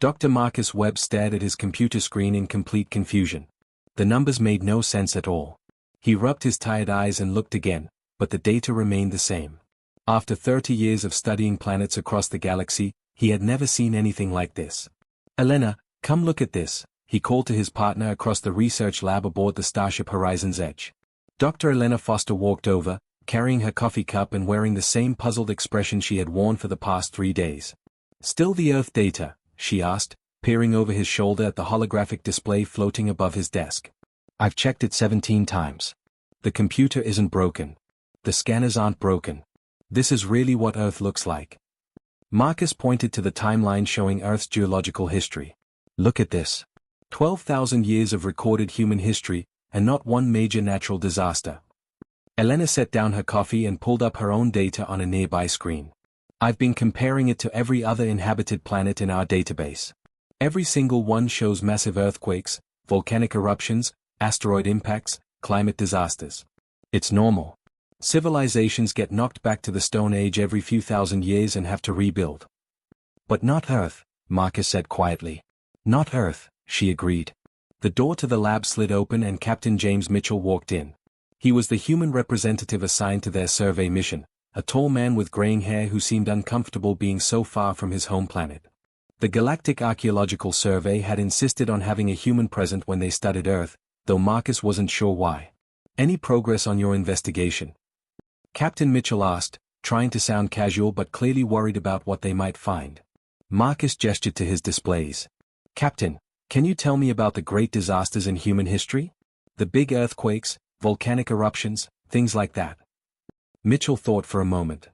Dr. Marcus Webb stared at his computer screen in complete confusion. The numbers made no sense at all. He rubbed his tired eyes and looked again, but the data remained the same. After 30 years of studying planets across the galaxy, he had never seen anything like this. "Elena, come look at this," he called to his partner across the research lab aboard the Starship Horizon's Edge. Dr. Elena Foster walked over, carrying her coffee cup and wearing the same puzzled expression she had worn for the past 3 days. "Still the Earth data?" she asked, peering over his shoulder at the holographic display floating above his desk. "I've checked it 17 times. The computer isn't broken. The scanners aren't broken. This is really what Earth looks like." Marcus pointed to the timeline showing Earth's geological history. "Look at this. 12,000 years of recorded human history, and not one major natural disaster." Elena set down her coffee and pulled up her own data on a nearby screen. "I've been comparing it to every other inhabited planet in our database. Every single one shows massive earthquakes, volcanic eruptions, asteroid impacts, climate disasters. It's normal. Civilizations get knocked back to the Stone Age every few thousand years and have to rebuild." "But not Earth," Marcus said quietly. "Not Earth," she agreed. The door to the lab slid open and Captain James Mitchell walked in. He was the human representative assigned to their survey mission, a tall man with graying hair who seemed uncomfortable being so far from his home planet. The Galactic Archaeological Survey had insisted on having a human present when they studied Earth, though Marcus wasn't sure why. "Any progress on your investigation?" Captain Mitchell asked, trying to sound casual but clearly worried about what they might find. Marcus gestured to his displays. "Captain, can you tell me about the great disasters in human history? The big earthquakes, volcanic eruptions, things like that." Mitchell thought for a moment.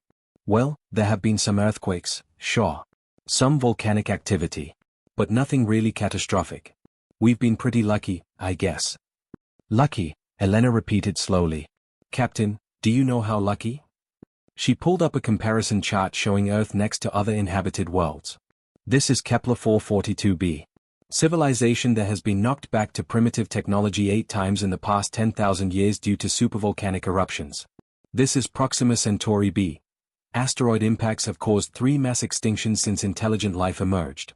"Well, there have been some earthquakes, sure. Some volcanic activity. But nothing really catastrophic. We've been pretty lucky, I guess." "Lucky," Elena repeated slowly. "Captain, do you know how lucky?" She pulled up a comparison chart showing Earth next to other inhabited worlds. "This is Kepler 442b. Civilization that has been knocked back to primitive technology 8 times in the past 10,000 years due to supervolcanic eruptions. This is Proxima Centauri b. Asteroid impacts have caused 3 mass extinctions since intelligent life emerged."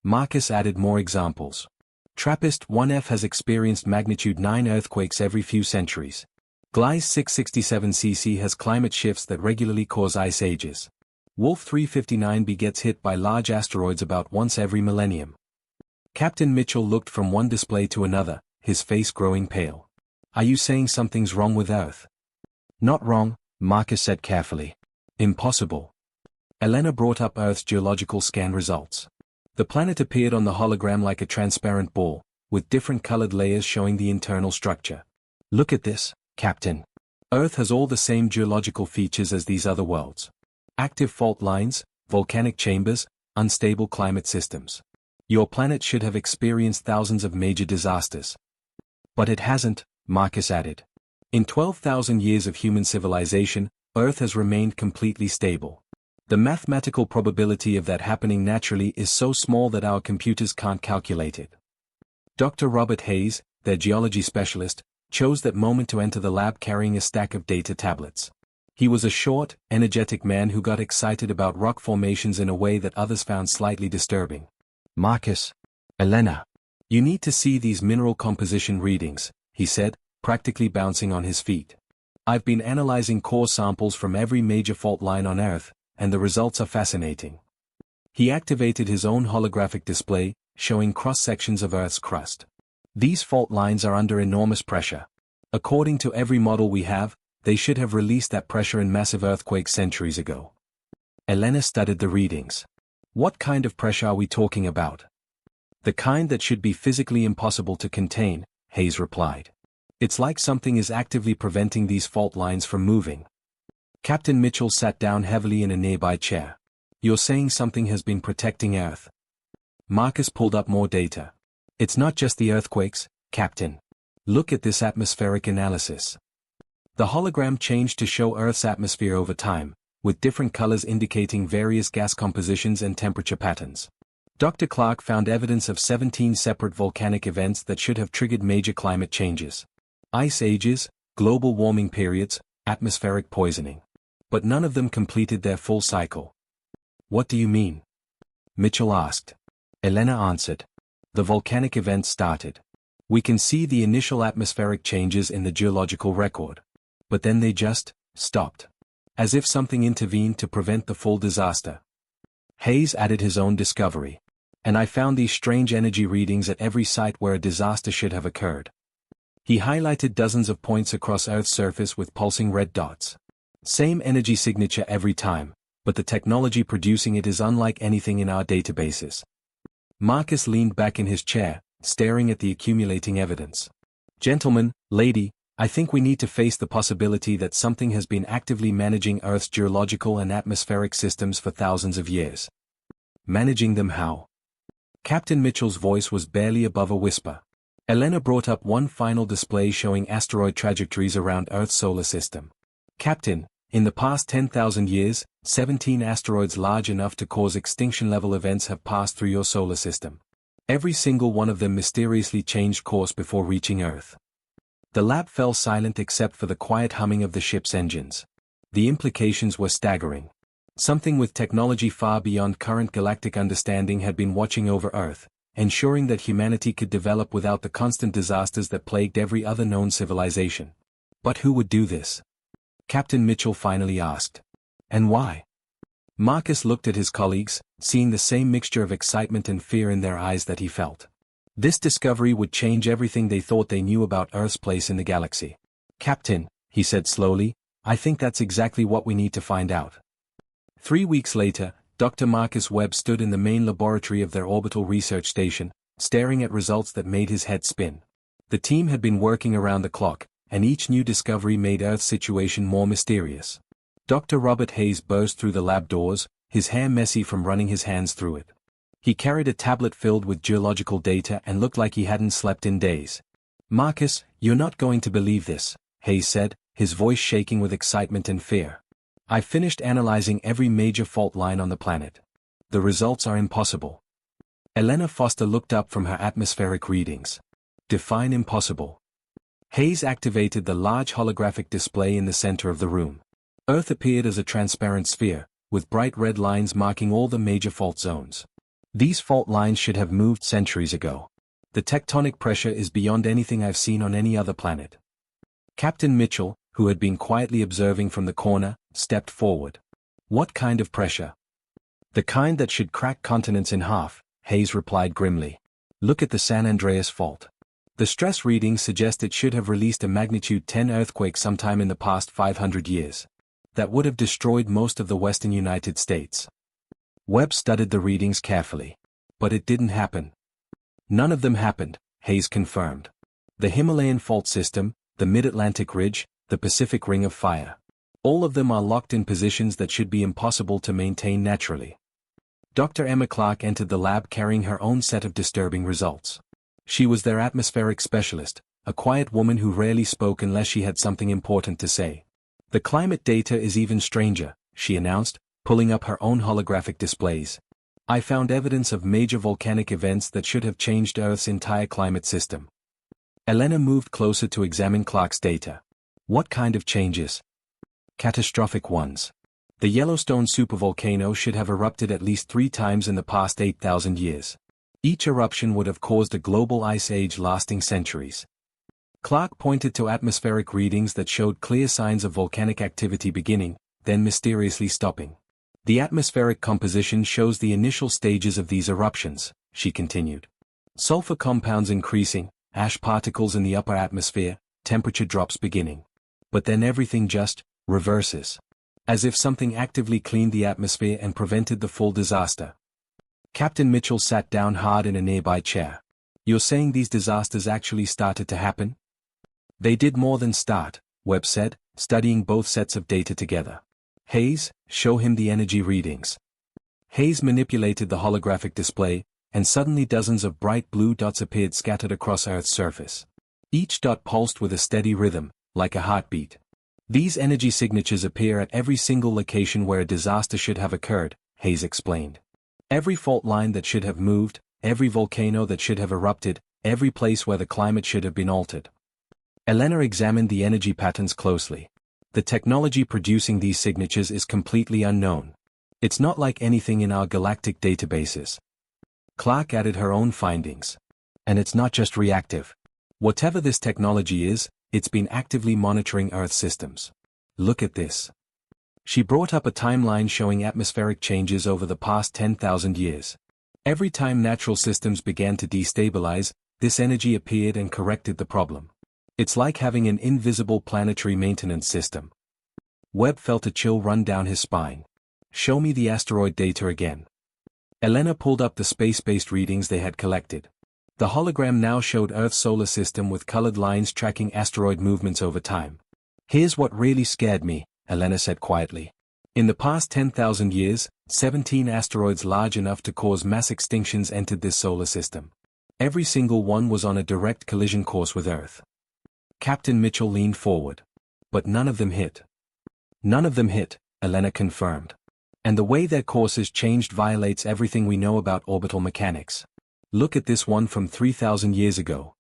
Marcus added more examples. "TRAPPIST 1F has experienced magnitude 9 earthquakes every few centuries. Gliese 667cc has climate shifts that regularly cause ice ages. Wolf 359b gets hit by large asteroids about once every millennium." Captain Mitchell looked from one display to another, his face growing pale. "Are you saying something's wrong with Earth?" "Not wrong," Marcus said carefully. "Impossible." Elena brought up Earth's geological scan results. The planet appeared on the hologram like a transparent ball, with different colored layers showing the internal structure. "Look at this, Captain. Earth has all the same geological features as these other worlds. Active fault lines, volcanic chambers, unstable climate systems. Your planet should have experienced thousands of major disasters." "But it hasn't," Marcus added. "In 12,000 years of human civilization, Earth has remained completely stable. The mathematical probability of that happening naturally is so small that our computers can't calculate it." Dr. Robert Hayes, their geology specialist, chose that moment to enter the lab carrying a stack of data tablets. He was a short, energetic man who got excited about rock formations in a way that others found slightly disturbing. "Marcus, Elena, you need to see these mineral composition readings," he said, practically bouncing on his feet. "I've been analyzing core samples from every major fault line on Earth, and the results are fascinating." He activated his own holographic display, showing cross-sections of Earth's crust. "These fault lines are under enormous pressure. According to every model we have, they should have released that pressure in massive earthquakes centuries ago." Elena studied the readings. "What kind of pressure are we talking about?" "The kind that should be physically impossible to contain," Hayes replied. "It's like something is actively preventing these fault lines from moving." Captain Mitchell sat down heavily in a nearby chair. "You're saying something has been protecting Earth?" Marcus pulled up more data. "It's not just the earthquakes, Captain. Look at this atmospheric analysis." The hologram changed to show Earth's atmosphere over time, with different colors indicating various gas compositions and temperature patterns. Dr. Clark found evidence of 17 separate volcanic events that should have triggered major climate changes. Ice ages, global warming periods, atmospheric poisoning. But none of them completed their full cycle. "What do you mean?" Mitchell asked. Elena answered. The volcanic event started. We can see the initial atmospheric changes in the geological record. But then they just stopped. As if something intervened to prevent the full disaster. Hayes added his own discovery. And I found these strange energy readings at every site where a disaster should have occurred. He highlighted dozens of points across Earth's surface with pulsing red dots. Same energy signature every time, but the technology producing it is unlike anything in our databases. Marcus leaned back in his chair, staring at the accumulating evidence. Gentlemen, lady, I think we need to face the possibility that something has been actively managing Earth's geological and atmospheric systems for thousands of years. Managing them how? Captain Mitchell's voice was barely above a whisper. Elena brought up one final display showing asteroid trajectories around Earth's solar system. Captain, in the past 10,000 years, 17 asteroids large enough to cause extinction-level events have passed through your solar system. Every single one of them mysteriously changed course before reaching Earth. The lab fell silent except for the quiet humming of the ship's engines. The implications were staggering. Something with technology far beyond current galactic understanding had been watching over Earth, ensuring that humanity could develop without the constant disasters that plagued every other known civilization. But who would do this? Captain Mitchell finally asked. And why? Marcus looked at his colleagues, seeing the same mixture of excitement and fear in their eyes that he felt. This discovery would change everything they thought they knew about Earth's place in the galaxy. Captain, he said slowly, I think that's exactly what we need to find out. 3 weeks later, Dr. Marcus Webb stood in the main laboratory of their orbital research station, staring at results that made his head spin. The team had been working around the clock, and each new discovery made Earth's situation more mysterious. Dr. Robert Hayes burst through the lab doors, his hair messy from running his hands through it. He carried a tablet filled with geological data and looked like he hadn't slept in days. Marcus, you're not going to believe this, Hayes said, his voice shaking with excitement and fear. I finished analyzing every major fault line on the planet. The results are impossible. Elena Foster looked up from her atmospheric readings. Define impossible. Hayes activated the large holographic display in the center of the room. Earth appeared as a transparent sphere, with bright red lines marking all the major fault zones. These fault lines should have moved centuries ago. The tectonic pressure is beyond anything I've seen on any other planet. Captain Mitchell, who had been quietly observing from the corner, stepped forward. What kind of pressure? The kind that should crack continents in half, Hayes replied grimly. Look at the San Andreas fault. The stress readings suggest it should have released a magnitude 10 earthquake sometime in the past 500 years. That would have destroyed most of the western United States. Webb studied the readings carefully. But it didn't happen. None of them happened, Hayes confirmed. The Himalayan fault system, the Mid-Atlantic Ridge, the Pacific Ring of Fire. All of them are locked in positions that should be impossible to maintain naturally. Dr. Emma Clark entered the lab carrying her own set of disturbing results. She was their atmospheric specialist, a quiet woman who rarely spoke unless she had something important to say. The climate data is even stranger, she announced, pulling up her own holographic displays. I found evidence of major volcanic events that should have changed Earth's entire climate system. Elena moved closer to examine Clark's data. What kind of changes? Catastrophic ones. The Yellowstone supervolcano should have erupted at least 3 times in the past 8,000 years. Each eruption would have caused a global ice age lasting centuries. Clark pointed to atmospheric readings that showed clear signs of volcanic activity beginning, then mysteriously stopping. The atmospheric composition shows the initial stages of these eruptions, she continued. Sulfur compounds increasing, ash particles in the upper atmosphere, temperature drops beginning. But then everything just reverses. As if something actively cleaned the atmosphere and prevented the full disaster. Captain Mitchell sat down hard in a nearby chair. You're saying these disasters actually started to happen? They did more than start, Webb said, studying both sets of data together. Hayes, show him the energy readings. Hayes manipulated the holographic display, and suddenly dozens of bright blue dots appeared scattered across Earth's surface. Each dot pulsed with a steady rhythm, like a heartbeat. These energy signatures appear at every single location where a disaster should have occurred, Hayes explained. Every fault line that should have moved, every volcano that should have erupted, every place where the climate should have been altered. Elena examined the energy patterns closely. The technology producing these signatures is completely unknown. It's not like anything in our galactic databases. Clark added her own findings. And it's not just reactive. Whatever this technology is, it's been actively monitoring Earth systems. Look at this. She brought up a timeline showing atmospheric changes over the past 10,000 years. Every time natural systems began to destabilize, this energy appeared and corrected the problem. It's like having an invisible planetary maintenance system. Webb felt a chill run down his spine. Show me the asteroid data again. Elena pulled up the space-based readings they had collected. The hologram now showed Earth's solar system with colored lines tracking asteroid movements over time. Here's what really scared me, Elena said quietly. In the past 10,000 years, 17 asteroids large enough to cause mass extinctions entered this solar system. Every single one was on a direct collision course with Earth. Captain Mitchell leaned forward. But none of them hit. None of them hit, Elena confirmed. And the way their courses changed violates everything we know about orbital mechanics. Look at this one from 3,000 years ago.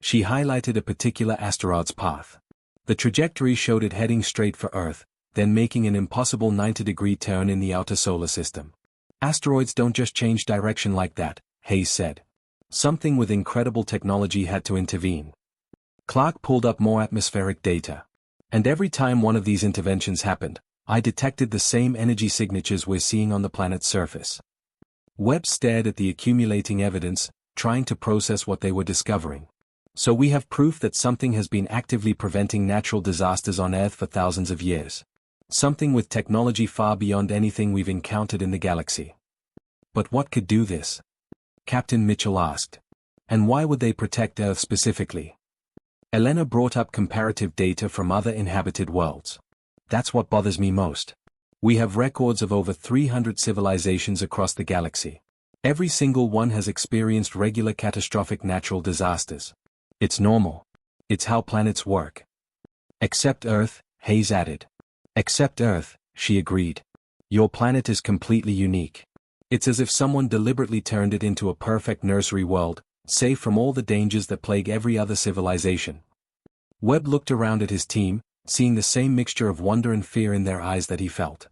She highlighted a particular asteroid's path. The trajectory showed it heading straight for Earth, then making an impossible 90-degree turn in the outer solar system. Asteroids don't just change direction like that, Hayes said. Something with incredible technology had to intervene. Clark pulled up more atmospheric data. And every time one of these interventions happened, I detected the same energy signatures we're seeing on the planet's surface. Webb stared at the accumulating evidence, trying to process what they were discovering. So we have proof that something has been actively preventing natural disasters on Earth for thousands of years. Something with technology far beyond anything we've encountered in the galaxy. But what could do this? Captain Mitchell asked. And why would they protect Earth specifically? Elena brought up comparative data from other inhabited worlds. That's what bothers me most. We have records of over 300 civilizations across the galaxy. Every single one has experienced regular catastrophic natural disasters. It's normal. It's how planets work. Except Earth, Hayes added. Except Earth, she agreed. Your planet is completely unique. It's as if someone deliberately turned it into a perfect nursery world, safe from all the dangers that plague every other civilization. Webb looked around at his team, seeing the same mixture of wonder and fear in their eyes that he felt.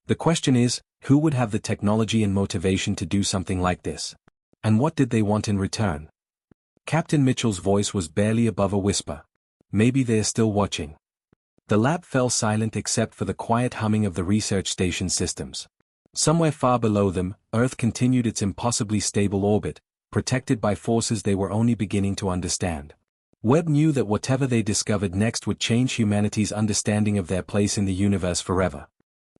The question is, who would have the technology and motivation to do something like this? And what did they want in return? Captain Mitchell's voice was barely above a whisper. Maybe they're still watching. The lab fell silent except for the quiet humming of the research station systems. Somewhere far below them, Earth continued its impossibly stable orbit, protected by forces they were only beginning to understand. Webb knew that whatever they discovered next would change humanity's understanding of their place in the universe forever.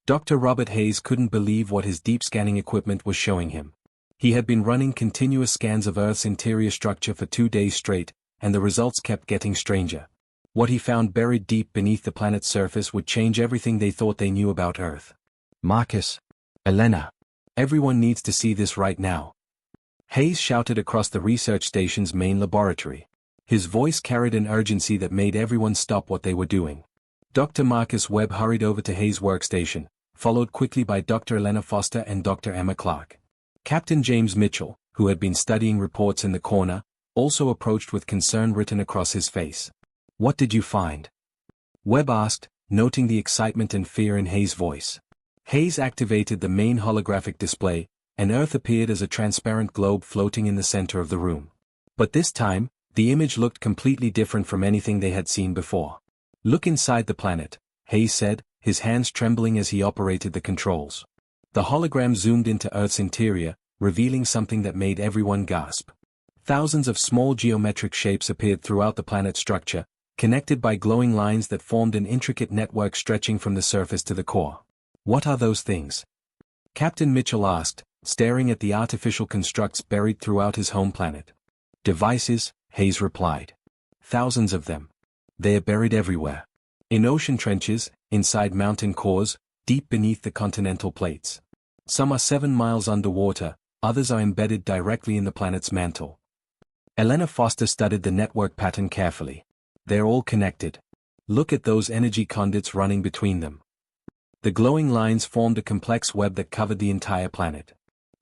Dr. Robert Hayes couldn't believe what his deep scanning equipment was showing him. He had been running continuous scans of Earth's interior structure for 2 days straight, and the results kept getting stranger. What he found buried deep beneath the planet's surface would change everything they thought they knew about Earth. Marcus. Elena. Everyone needs to see this right now. Hayes shouted across the research station's main laboratory. His voice carried an urgency that made everyone stop what they were doing. Dr. Marcus Webb hurried over to Hayes' workstation, followed quickly by Dr. Elena Foster and Dr. Emma Clark. Captain James Mitchell, who had been studying reports in the corner, also approached with concern written across his face. What did you find? Webb asked, noting the excitement and fear in Hayes' voice. Hayes activated the main holographic display, and Earth appeared as a transparent globe floating in the center of the room. But this time, the image looked completely different from anything they had seen before. Look inside the planet, Hayes said, his hands trembling as he operated the controls. The hologram zoomed into Earth's interior, revealing something that made everyone gasp. Thousands of small geometric shapes appeared throughout the planet's structure, connected by glowing lines that formed an intricate network stretching from the surface to the core. What are those things? Captain Mitchell asked, staring at the artificial constructs buried throughout his home planet. Devices, Hayes replied. Thousands of them. They are buried everywhere. In ocean trenches, inside mountain cores, deep beneath the continental plates. Some are 7 miles underwater, others are embedded directly in the planet's mantle. Elena Foster studied the network pattern carefully. They're all connected. Look at those energy conduits running between them. The glowing lines formed a complex web that covered the entire planet.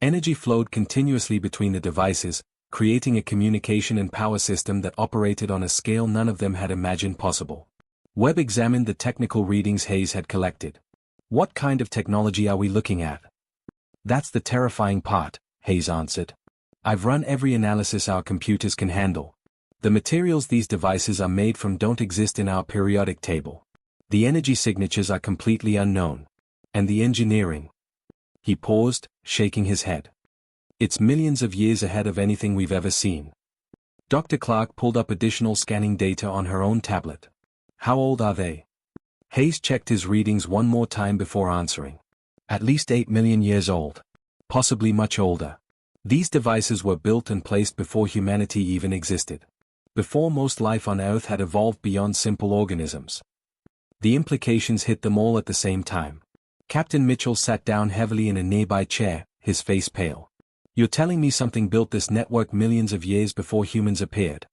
Energy flowed continuously between the devices, creating a communication and power system that operated on a scale none of them had imagined possible. Webb examined the technical readings Hayes had collected. What kind of technology are we looking at? That's the terrifying part, Hayes answered. I've run every analysis our computers can handle. The materials these devices are made from don't exist in our periodic table. The energy signatures are completely unknown. And the engineering. He paused, shaking his head. It's millions of years ahead of anything we've ever seen. Dr. Clark pulled up additional scanning data on her own tablet. How old are they? Hayes checked his readings one more time before answering. At least 8 million years old. Possibly much older. These devices were built and placed before humanity even existed. Before most life on Earth had evolved beyond simple organisms. The implications hit them all at the same time. Captain Mitchell sat down heavily in a nearby chair, his face pale. You're telling me something built this network millions of years before humans appeared?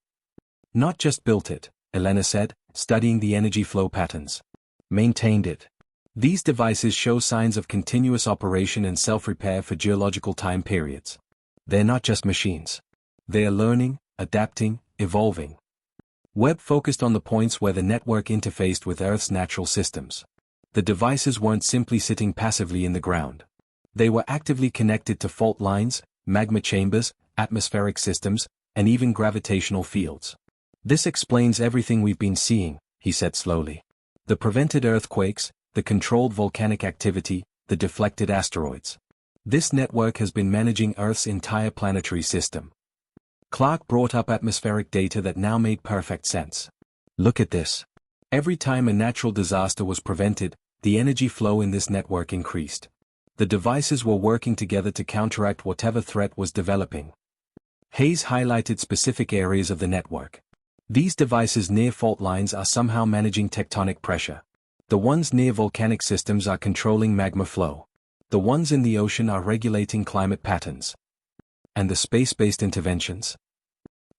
Not just built it, Elena said, studying the energy flow patterns. Maintained it. These devices show signs of continuous operation and self-repair for geological time periods. They're not just machines. They are learning, adapting, evolving. Webb focused on the points where the network interfaced with Earth's natural systems. The devices weren't simply sitting passively in the ground. They were actively connected to fault lines, magma chambers, atmospheric systems, and even gravitational fields. This explains everything we've been seeing, he said slowly. The prevented earthquakes, the controlled volcanic activity, the deflected asteroids. This network has been managing Earth's entire planetary system. Clark brought up atmospheric data that now made perfect sense. Look at this. Every time a natural disaster was prevented, the energy flow in this network increased. The devices were working together to counteract whatever threat was developing. Hayes highlighted specific areas of the network. These devices near fault lines are somehow managing tectonic pressure. The ones near volcanic systems are controlling magma flow. The ones in the ocean are regulating climate patterns. And the space-based interventions?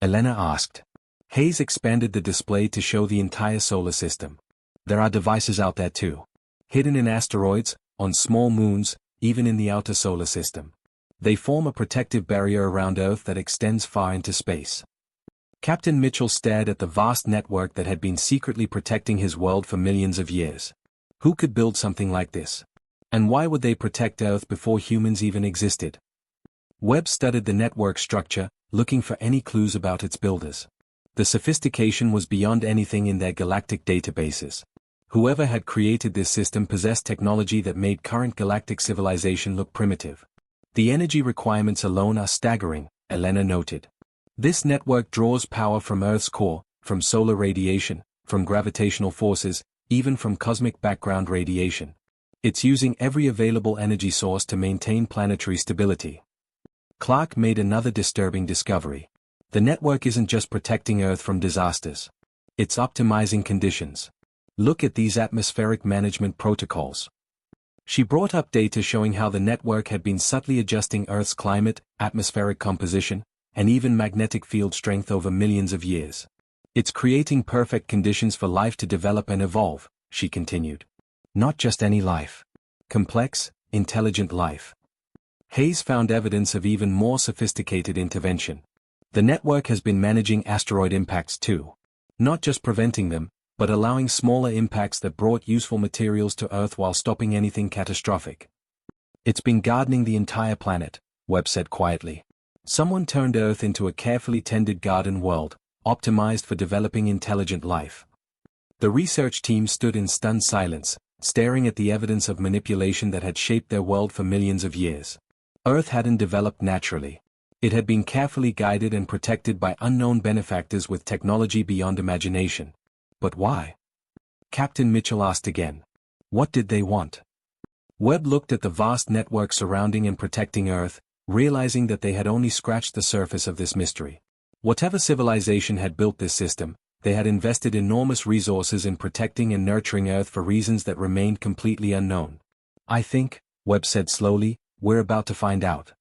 Elena asked. Hayes expanded the display to show the entire solar system. There are devices out there too. Hidden in asteroids, on small moons, even in the outer solar system. They form a protective barrier around Earth that extends far into space. Captain Mitchell stared at the vast network that had been secretly protecting his world for millions of years. Who could build something like this? And why would they protect Earth before humans even existed? Webb studied the network structure, looking for any clues about its builders. The sophistication was beyond anything in their galactic databases. Whoever had created this system possessed technology that made current galactic civilization look primitive. The energy requirements alone are staggering, Elena noted. This network draws power from Earth's core, from solar radiation, from gravitational forces, even from cosmic background radiation. It's using every available energy source to maintain planetary stability. Clark made another disturbing discovery. The network isn't just protecting Earth from disasters. It's optimizing conditions. Look at these atmospheric management protocols. She brought up data showing how the network had been subtly adjusting Earth's climate, atmospheric composition, and even magnetic field strength over millions of years. It's creating perfect conditions for life to develop and evolve, she continued. Not just any life. Complex, intelligent life. Hayes found evidence of even more sophisticated intervention. The network has been managing asteroid impacts too. Not just preventing them, but allowing smaller impacts that brought useful materials to Earth while stopping anything catastrophic. It's been gardening the entire planet, Webb said quietly. Someone turned Earth into a carefully tended garden world, optimized for developing intelligent life. The research team stood in stunned silence, staring at the evidence of manipulation that had shaped their world for millions of years. Earth hadn't developed naturally. It had been carefully guided and protected by unknown benefactors with technology beyond imagination. But why? Captain Mitchell asked again. What did they want? Webb looked at the vast network surrounding and protecting Earth, realizing that they had only scratched the surface of this mystery. Whatever civilization had built this system, they had invested enormous resources in protecting and nurturing Earth for reasons that remained completely unknown. I think, Webb said slowly, we're about to find out.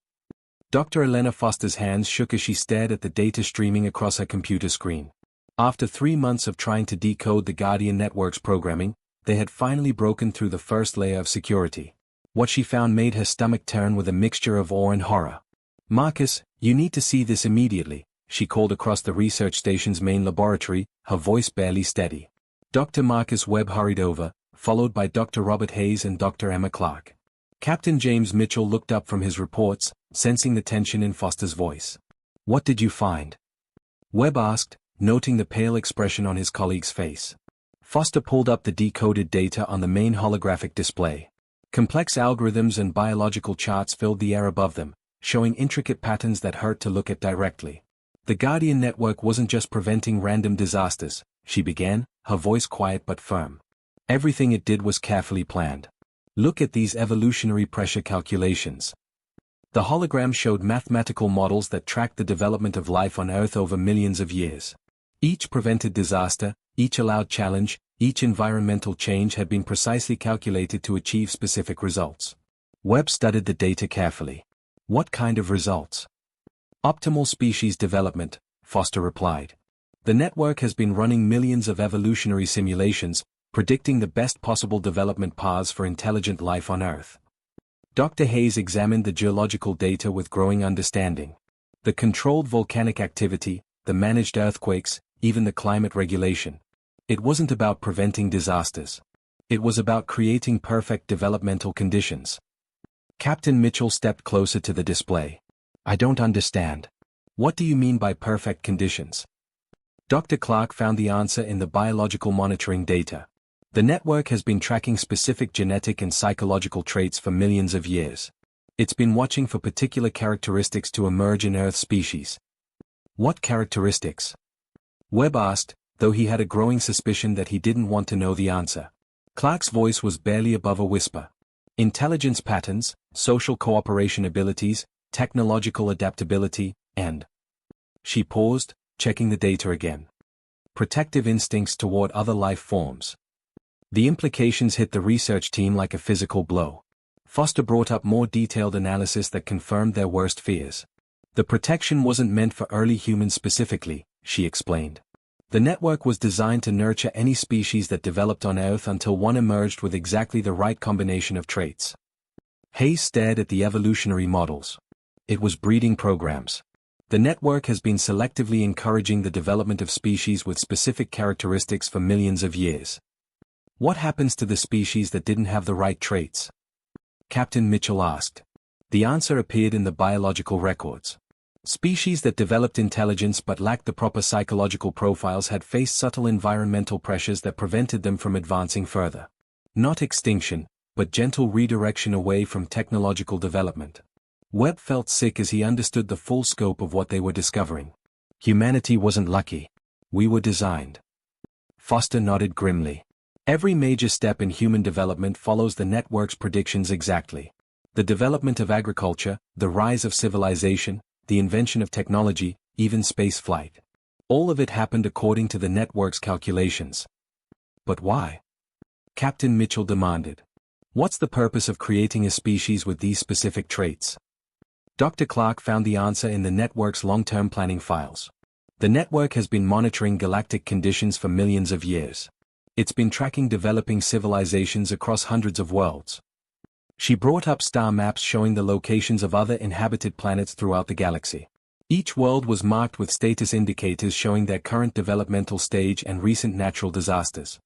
Dr. Elena Foster's hands shook as she stared at the data streaming across her computer screen. After 3 months of trying to decode the Guardian Network's programming, they had finally broken through the first layer of security. What she found made her stomach turn with a mixture of awe and horror. Marcus, you need to see this immediately, she called across the research station's main laboratory, her voice barely steady. Dr. Marcus Webb hurried over, followed by Dr. Robert Hayes and Dr. Emma Clark. Captain James Mitchell looked up from his reports, sensing the tension in Foster's voice. What did you find? Webb asked, noting the pale expression on his colleague's face. Foster pulled up the decoded data on the main holographic display. Complex algorithms and biological charts filled the air above them, showing intricate patterns that hurt to look at directly. The Guardian network wasn't just preventing random disasters, she began, her voice quiet but firm. Everything it did was carefully planned. Look at these evolutionary pressure calculations. The hologram showed mathematical models that tracked the development of life on Earth over millions of years. Each prevented disaster, each allowed challenge, each environmental change had been precisely calculated to achieve specific results. Webb studied the data carefully. What kind of results? Optimal species development, Foster replied. The network has been running millions of evolutionary simulations, predicting the best possible development paths for intelligent life on Earth. Dr. Hayes examined the geological data with growing understanding. The controlled volcanic activity, the managed earthquakes, even the climate regulation. It wasn't about preventing disasters. It was about creating perfect developmental conditions. Captain Mitchell stepped closer to the display. I don't understand. What do you mean by perfect conditions? Dr. Clark found the answer in the biological monitoring data. The network has been tracking specific genetic and psychological traits for millions of years. It's been watching for particular characteristics to emerge in Earth species. What characteristics? Webb asked, though he had a growing suspicion that he didn't want to know the answer. Clark's voice was barely above a whisper. Intelligence patterns, social cooperation abilities, technological adaptability, and... She paused, checking the data again. Protective instincts toward other life forms. The implications hit the research team like a physical blow. Foster brought up more detailed analysis that confirmed their worst fears. The protection wasn't meant for early humans specifically, she explained. The network was designed to nurture any species that developed on Earth until one emerged with exactly the right combination of traits. Hayes stared at the evolutionary models. It was breeding programs. The network has been selectively encouraging the development of species with specific characteristics for millions of years. What happens to the species that didn't have the right traits? Captain Mitchell asked. The answer appeared in the biological records. Species that developed intelligence but lacked the proper psychological profiles had faced subtle environmental pressures that prevented them from advancing further. Not extinction, but gentle redirection away from technological development. Webb felt sick as he understood the full scope of what they were discovering. Humanity wasn't lucky. We were designed. Foster nodded grimly. Every major step in human development follows the network's predictions exactly. The development of agriculture, the rise of civilization, the invention of technology, even space flight. All of it happened according to the network's calculations. But why? Captain Mitchell demanded. What's the purpose of creating a species with these specific traits? Dr. Clark found the answer in the network's long-term planning files. The network has been monitoring galactic conditions for millions of years. It's been tracking developing civilizations across hundreds of worlds. She brought up star maps showing the locations of other inhabited planets throughout the galaxy. Each world was marked with status indicators showing their current developmental stage and recent natural disasters.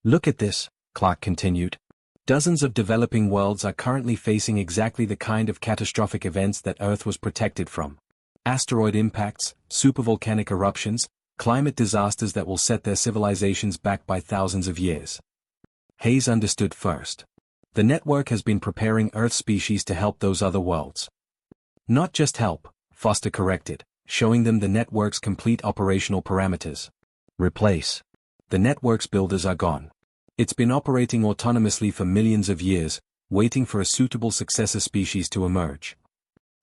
Look at this, Clark continued. Dozens of developing worlds are currently facing exactly the kind of catastrophic events that Earth was protected from. Asteroid impacts, supervolcanic eruptions, climate disasters that will set their civilizations back by thousands of years. Hayes understood first. The network has been preparing Earth species to help those other worlds. Not just help, Foster corrected, showing them the network's complete operational parameters. Replace. The network's builders are gone. It's been operating autonomously for millions of years, waiting for a suitable successor species to emerge.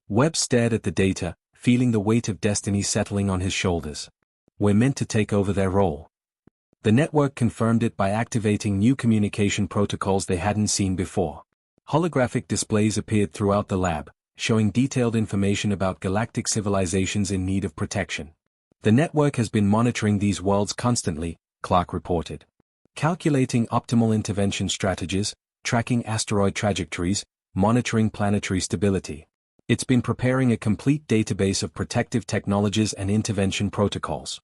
Webb stared at the data, feeling the weight of destiny settling on his shoulders. We're meant to take over their role. The network confirmed it by activating new communication protocols they hadn't seen before. Holographic displays appeared throughout the lab, showing detailed information about galactic civilizations in need of protection. The network has been monitoring these worlds constantly, Clark reported. Calculating optimal intervention strategies, tracking asteroid trajectories, monitoring planetary stability. It's been preparing a complete database of protective technologies and intervention protocols.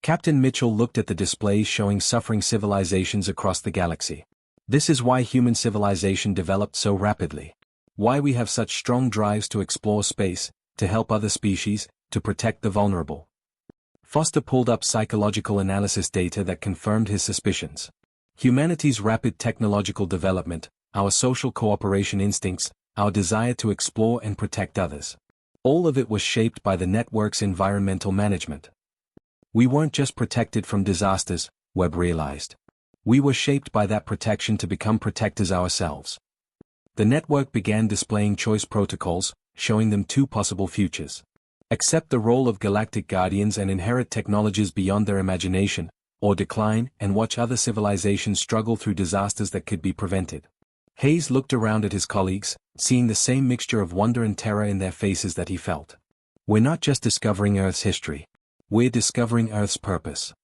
Captain Mitchell looked at the displays showing suffering civilizations across the galaxy. This is why human civilization developed so rapidly. Why we have such strong drives to explore space, to help other species, to protect the vulnerable. Foster pulled up psychological analysis data that confirmed his suspicions. Humanity's rapid technological development, our social cooperation instincts, our desire to explore and protect others. All of it was shaped by the network's environmental management. We weren't just protected from disasters, Webb realized. We were shaped by that protection to become protectors ourselves. The network began displaying choice protocols, showing them two possible futures. Accept the role of galactic guardians and inherit technologies beyond their imagination, or decline and watch other civilizations struggle through disasters that could be prevented. Hayes looked around at his colleagues, seeing the same mixture of wonder and terror in their faces that he felt. We're not just discovering Earth's history. We're discovering Earth's purpose.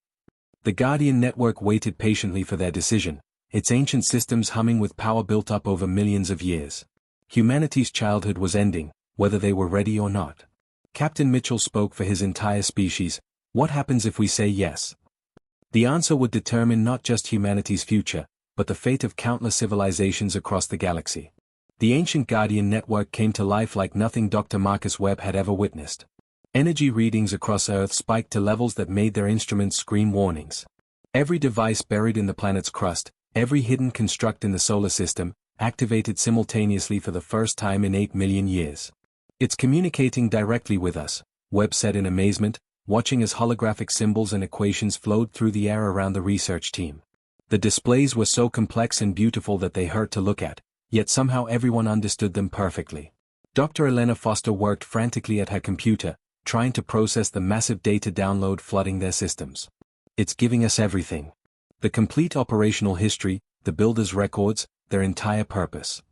The Guardian Network waited patiently for their decision, its ancient systems humming with power built up over millions of years. Humanity's childhood was ending, whether they were ready or not. Captain Mitchell spoke for his entire species. What happens if we say yes? The answer would determine not just humanity's future, but the fate of countless civilizations across the galaxy. The ancient Guardian Network came to life like nothing Dr. Marcus Webb had ever witnessed. Energy readings across Earth spiked to levels that made their instruments scream warnings. Every device buried in the planet's crust, every hidden construct in the solar system, activated simultaneously for the first time in 8 million years. It's communicating directly with us, Webb said in amazement, watching as holographic symbols and equations flowed through the air around the research team. The displays were so complex and beautiful that they hurt to look at, yet somehow everyone understood them perfectly. Dr. Elena Foster worked frantically at her computer, trying to process the massive data download flooding their systems. It's giving us everything. The complete operational history, the builders' records, their entire purpose.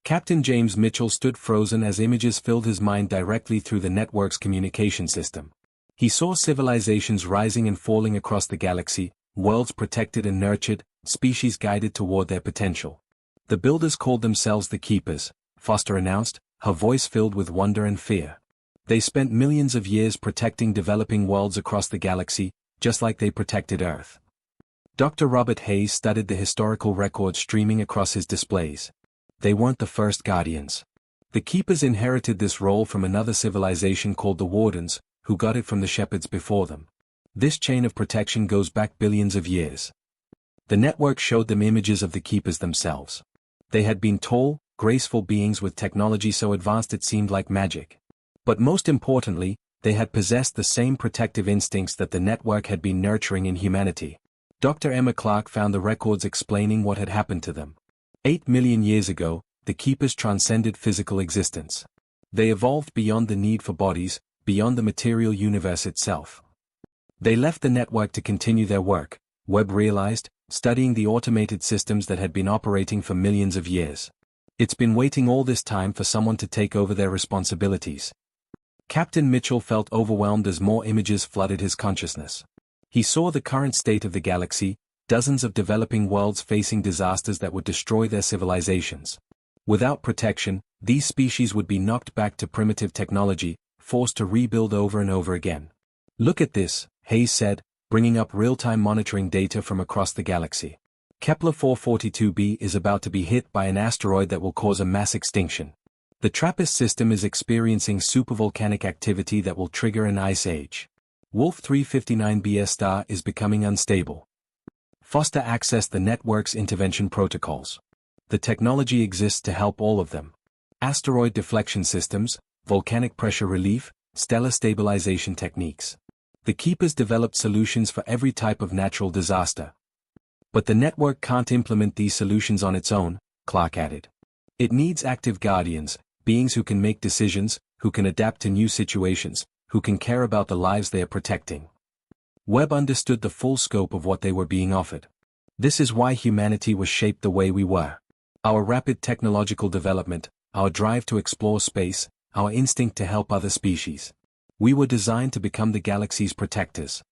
Captain James Mitchell stood frozen as images filled his mind directly through the network's communication system. He saw civilizations rising and falling across the galaxy, worlds protected and nurtured, species guided toward their potential. The builders called themselves the Keepers, Foster announced, her voice filled with wonder and fear. They spent millions of years protecting developing worlds across the galaxy, just like they protected Earth. Dr. Robert Hayes studied the historical records streaming across his displays. They weren't the first Guardians. The Keepers inherited this role from another civilization called the Wardens, who got it from the Shepherds before them. This chain of protection goes back billions of years. The network showed them images of the Keepers themselves. They had been tall, graceful beings with technology so advanced it seemed like magic. But most importantly, they had possessed the same protective instincts that the network had been nurturing in humanity. Dr. Emma Clark found the records explaining what had happened to them. 8 million years ago, the Keepers transcended physical existence. They evolved beyond the need for bodies, beyond the material universe itself. They left the network to continue their work, Webb realized, studying the automated systems that had been operating for millions of years. It's been waiting all this time for someone to take over their responsibilities. Captain Mitchell felt overwhelmed as more images flooded his consciousness. He saw the current state of the galaxy, dozens of developing worlds facing disasters that would destroy their civilizations. Without protection, these species would be knocked back to primitive technology, forced to rebuild over and over again. Look at this, Hayes said, bringing up real-time monitoring data from across the galaxy. Kepler 442b is about to be hit by an asteroid that will cause a mass extinction. The TRAPPIST system is experiencing supervolcanic activity that will trigger an ice age. Wolf 359b's star is becoming unstable. Foster accessed the network's intervention protocols. The technology exists to help all of them. Asteroid deflection systems, volcanic pressure relief, stellar stabilization techniques. The Keepers developed solutions for every type of natural disaster. But the network can't implement these solutions on its own, Clark added. It needs active guardians, beings who can make decisions, who can adapt to new situations, who can care about the lives they are protecting. Webb understood the full scope of what they were being offered. This is why humanity was shaped the way we were. Our rapid technological development, our drive to explore space, our instinct to help other species. We were designed to become the galaxy's protectors.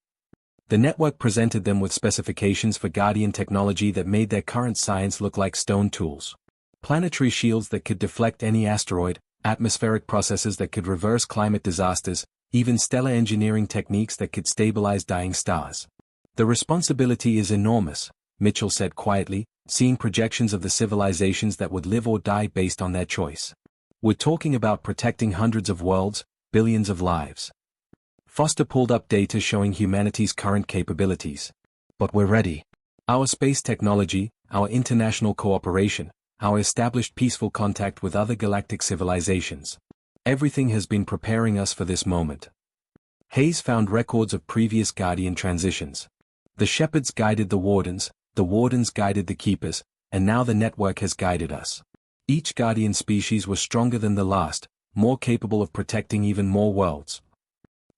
The network presented them with specifications for Guardian technology that made their current science look like stone tools. Planetary shields that could deflect any asteroid, atmospheric processes that could reverse climate disasters, even stellar engineering techniques that could stabilize dying stars. The responsibility is enormous, Mitchell said quietly, seeing projections of the civilizations that would live or die based on their choice. We're talking about protecting hundreds of worlds, billions of lives. Foster pulled up data showing humanity's current capabilities. But we're ready. Our space technology, our international cooperation, our established peaceful contact with other galactic civilizations. Everything has been preparing us for this moment. Hayes found records of previous Guardian transitions. The shepherds guided the wardens guided the keepers, and now the network has guided us. Each Guardian species was stronger than the last, more capable of protecting even more worlds.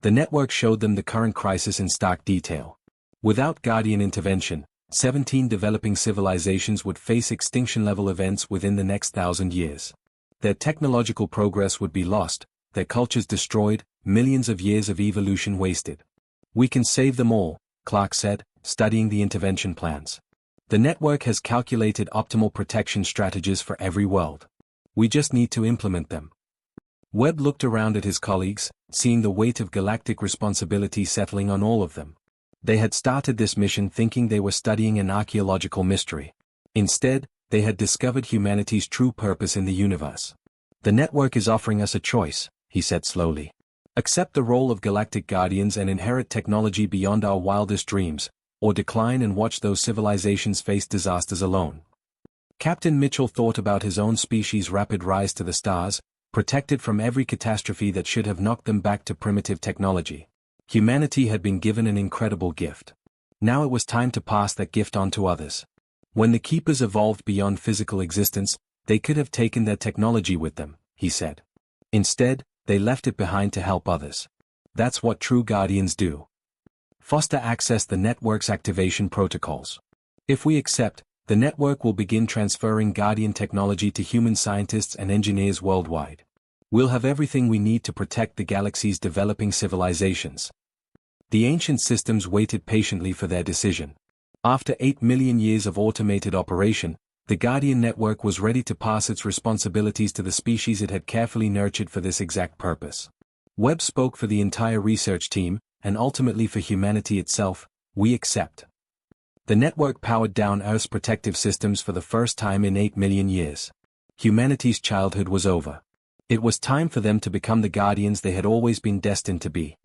The network showed them the current crisis in stark detail. Without Guardian intervention, 17 developing civilizations would face extinction-level events within the next 1,000 years. Their technological progress would be lost, their cultures destroyed, millions of years of evolution wasted. We can save them all, Clark said, studying the intervention plans. The network has calculated optimal protection strategies for every world. We just need to implement them. Webb looked around at his colleagues, seeing the weight of galactic responsibility settling on all of them. They had started this mission thinking they were studying an archaeological mystery. Instead, they had discovered humanity's true purpose in the universe. The network is offering us a choice, he said slowly. Accept the role of galactic guardians and inherit technology beyond our wildest dreams, or decline and watch those civilizations face disasters alone. Captain Mitchell thought about his own species' rapid rise to the stars, protected from every catastrophe that should have knocked them back to primitive technology. Humanity had been given an incredible gift. Now it was time to pass that gift on to others. When the Keepers evolved beyond physical existence, they could have taken their technology with them, he said. Instead, they left it behind to help others. That's what true Guardians do. Foster accessed the network's activation protocols. If we accept, the network will begin transferring Guardian technology to human scientists and engineers worldwide. We'll have everything we need to protect the galaxy's developing civilizations. The ancient systems waited patiently for their decision. After 8 million years of automated operation, the Guardian network was ready to pass its responsibilities to the species it had carefully nurtured for this exact purpose. Webb spoke for the entire research team, and ultimately for humanity itself. We accept. The network powered down Earth's protective systems for the first time in 8 million years. Humanity's childhood was over. It was time for them to become the guardians they had always been destined to be.